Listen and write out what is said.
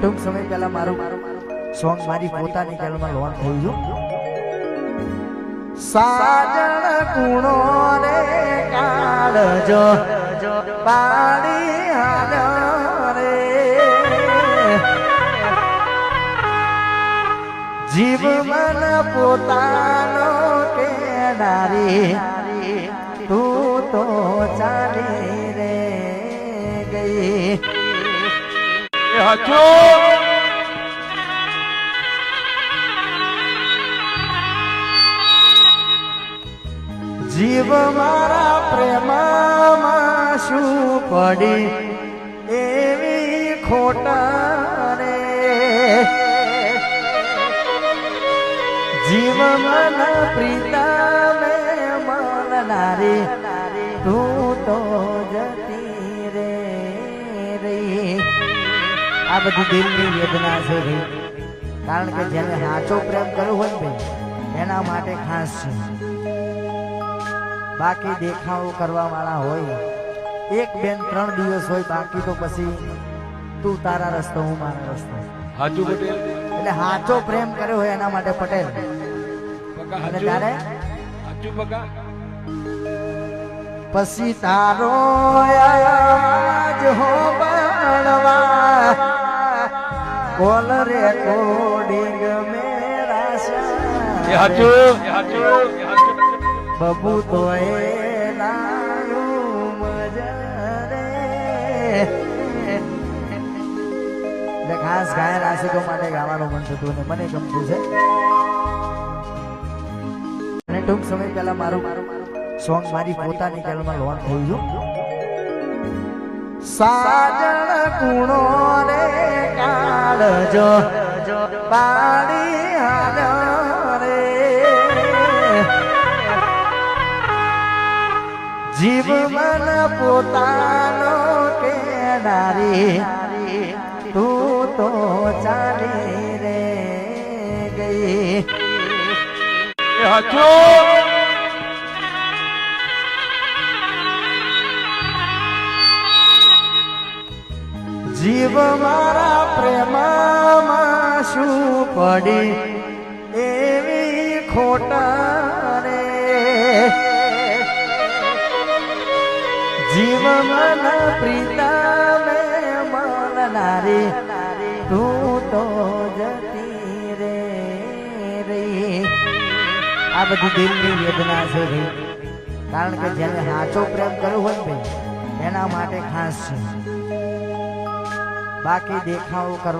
ટૂંક સમય પહેલા મારું સોંગ મારી પોતાની ચેનલમાં લોન્ચ થયું છે. સાજણ કુણો રે કાળજો પાડી હાલ્યો રે જીવ મન પોતાનો કેનારી તું તો ચાલી રે ગઈ. જીવ મારા પ્રેમમાં શું પડી એવી ખોટા રે જીવ મન પ્રીતમે મળનારી તું તો જતી રે રહી. આ બધી દિલની વેદના છે ભાઈ, કારણ કે જેને સાચો પ્રેમ કર્યો હોય ને ભાઈ એના માટે ખાસ છે. બાકી દેખાવો કરવા વાળા હોય, એક બેન 3 દિવસ હોય, બાકી તો પછી તું તારા રસ્તો હું મારા રસ્તો. હાચું પટેલ એટલે સાચો પ્રેમ કર્યો હોય એના માટે પટેલ. અને તારે હાચું બકા પછી તારો આજ હો બળવા કોલ રેકોર્ડિંગ મેરા બબુ તો એ લાયું મજરે. એટલે ખાસ ગાયન આશિકો માટે ગાવાનું મન થતું અને મને ગમતું છે. અને ટૂંક સમય પહેલા મારું સોંગ મારી પોતાની ચેનલમાં લોન્ચ થયું છે. સાજણ કુણો રે કાળજો પાડી હાલ્યો રે જીવ મન પોતાનો કેનારી તું તો ચાલી રે ગઈ. જીવ મારા પ્રેમમાં શું પડી એવી ખોટા રે જીવ મન પ્રીતમે મળનારી તું તો જતી રે રહી. આ બધી દિલની વેદના છે ભાઈ, કારણ કે જેને સાચો પ્રેમ કર્યો હોય ને ભાઈ એના માટે ખાસ છે. બાકી દેખાવો કરવા